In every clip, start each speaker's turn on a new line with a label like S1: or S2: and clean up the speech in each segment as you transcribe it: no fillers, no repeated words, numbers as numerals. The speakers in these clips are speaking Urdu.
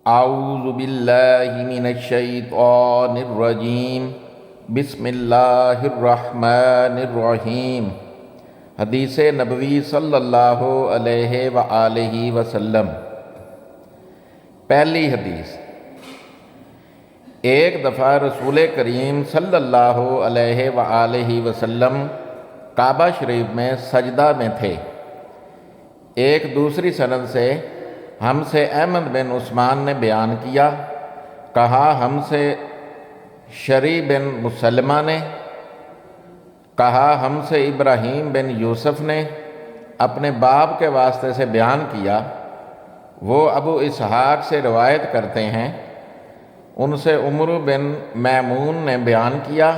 S1: اعوذ باللہ من الشیطان الرجیم بسم اللہ الرحمن الرحیم۔ حدیث نبوی صلی اللہ علیہ وآلہ وسلم۔ پہلی حدیث، ایک دفعہ رسول کریم صلی اللہ علیہ وآلہ وسلم کعبہ شریف میں سجدہ میں تھے۔ ایک دوسری سند سے ہم سے احمد بن عثمان نے بیان کیا، کہا ہم سے شری بن مسلمہ نے، کہا ہم سے ابراہیم بن یوسف نے اپنے باپ کے واسطے سے بیان کیا۔ وہ ابو اسحاق سے روایت کرتے ہیں، ان سے عمر بن میمون نے بیان کیا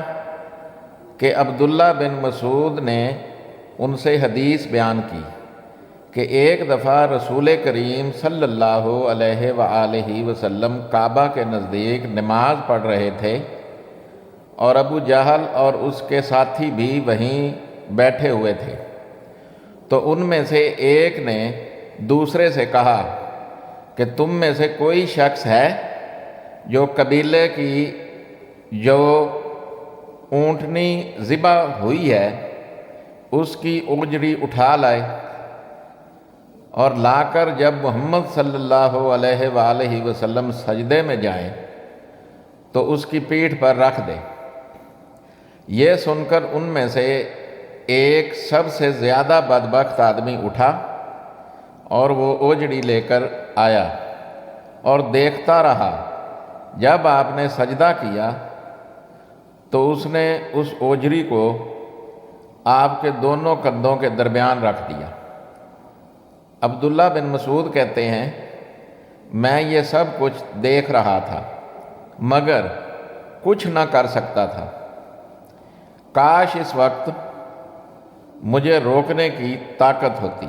S1: کہ عبداللہ بن مسعود نے ان سے حدیث بیان کی کہ ایک دفعہ رسول کریم صلی اللہ علیہ وآلہ وسلم کعبہ کے نزدیک نماز پڑھ رہے تھے اور ابو جہل اور اس کے ساتھی بھی وہیں بیٹھے ہوئے تھے، تو ان میں سے ایک نے دوسرے سے کہا کہ تم میں سے کوئی شخص ہے جو قبیلے کی جو اونٹنی ذبح ہوئی ہے اس کی اجری اٹھا لائے اور لا کر جب محمد صلی اللہ علیہ وآلہ وسلم سجدے میں جائیں تو اس کی پیٹھ پر رکھ دے۔ یہ سن کر ان میں سے ایک سب سے زیادہ بدبخت آدمی اٹھا اور وہ اوجڑی لے کر آیا اور دیکھتا رہا۔ جب آپ نے سجدہ کیا تو اس نے اس اوجری کو آپ کے دونوں کندھوں کے درمیان رکھ دیا۔ عبداللہ بن مسعود کہتے ہیں، میں یہ سب کچھ دیکھ رہا تھا مگر کچھ نہ کر سکتا تھا۔ کاش اس وقت مجھے روکنے کی طاقت ہوتی۔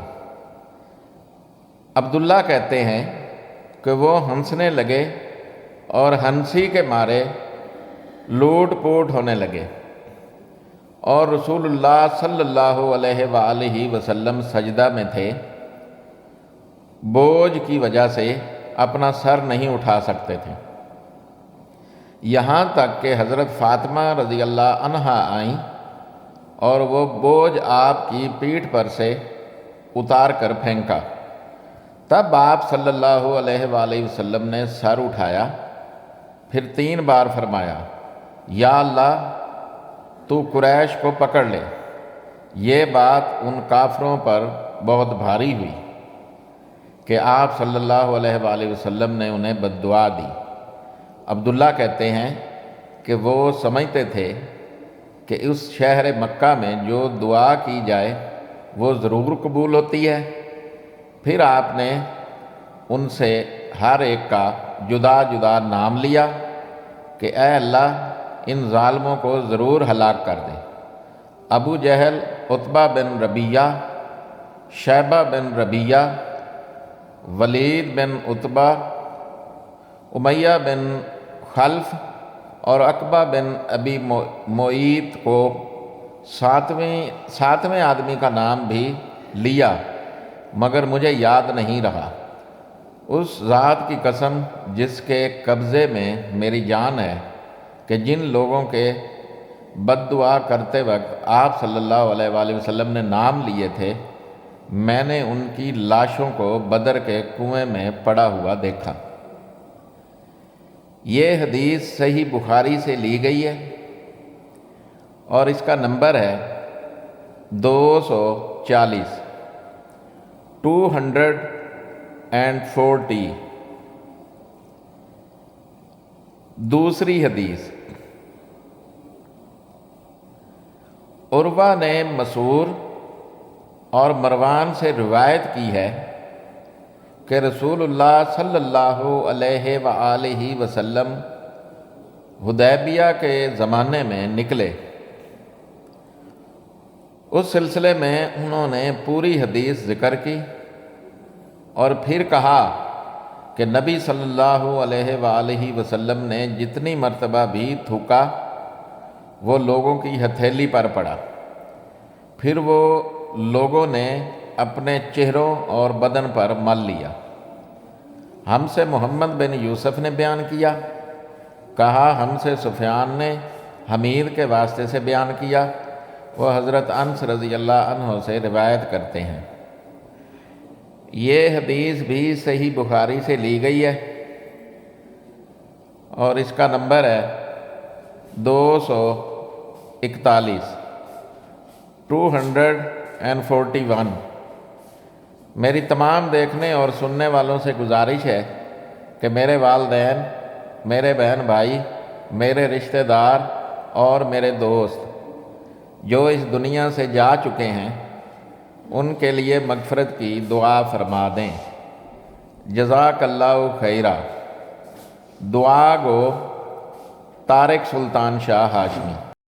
S1: عبداللہ کہتے ہیں کہ وہ ہنسنے لگے اور ہنسی کے مارے لوٹ پوٹ ہونے لگے، اور رسول اللہ صلی اللہ علیہ وآلہ وسلم سجدہ میں تھے، بوجھ کی وجہ سے اپنا سر نہیں اٹھا سکتے تھے، یہاں تک کہ حضرت فاطمہ رضی اللہ عنہا آئیں اور وہ بوجھ آپ کی پیٹھ پر سے اتار کر پھینکا۔ تب آپ صلی اللہ علیہ وآلہ وسلم نے سر اٹھایا، پھر 3 بار فرمایا، یا اللہ تو قریش کو پکڑ لے۔ یہ بات ان کافروں پر بہت بھاری ہوئی کہ آپ صلی اللہ علیہ وآلہ وسلم نے انہیں بد دعا دی۔ عبداللہ کہتے ہیں کہ وہ سمجھتے تھے کہ اس شہر مکہ میں جو دعا کی جائے وہ ضرور قبول ہوتی ہے۔ پھر آپ نے ان سے ہر ایک کا جدا جدا نام لیا کہ اے اللہ ان ظالموں کو ضرور ہلاک کر دے۔ ابو جہل، عتبہ بن ربیعہ، شیبہ بن ربیعہ، ولید بن عتبہ، امیہ بن خلف اور عقبہ بن ابی معیط کو ساتویں آدمی کا نام بھی لیا مگر مجھے یاد نہیں رہا۔ اس ذات کی قسم جس کے قبضے میں میری جان ہے کہ جن لوگوں کے بد دعا کرتے وقت آپ صلی اللہ علیہ وآلہ وسلم نے نام لیے تھے، میں نے ان کی لاشوں کو بدر کے کنویں میں پڑا ہوا دیکھا۔ یہ حدیث صحیح بخاری سے لی گئی ہے اور اس کا نمبر ہے 240 240۔ دوسری حدیث، عروہ نے مسعور اور مروان سے روایت کی ہے کہ رسول اللہ صلی اللہ علیہ وآلہ وسلم حدیبیہ کے زمانے میں نکلے۔ اس سلسلے میں انہوں نے پوری حدیث ذکر کی اور پھر کہا کہ نبی صلی اللہ علیہ وآلہ وسلم نے جتنی مرتبہ بھی تھوکا وہ لوگوں کی ہتھیلی پر پڑا، پھر وہ لوگوں نے اپنے چہروں اور بدن پر مل لیا۔ ہم سے محمد بن یوسف نے بیان کیا، کہا ہم سے سفیان نے حمید کے واسطے سے بیان کیا، وہ حضرت انس رضی اللہ عنہ سے روایت کرتے ہیں۔ یہ حدیث بھی صحیح بخاری سے لی گئی ہے اور اس کا نمبر ہے 241 241۔ میری تمام دیکھنے اور سننے والوں سے گزارش ہے کہ میرے والدین، میرے بہن بھائی، میرے رشتہ دار اور میرے دوست جو اس دنیا سے جا چکے ہیں ان کے لیے مغفرت کی دعا فرما دیں۔ جزاک اللہ خیرہ۔ دعا گو طارق سلطان شاہ ہاشمی۔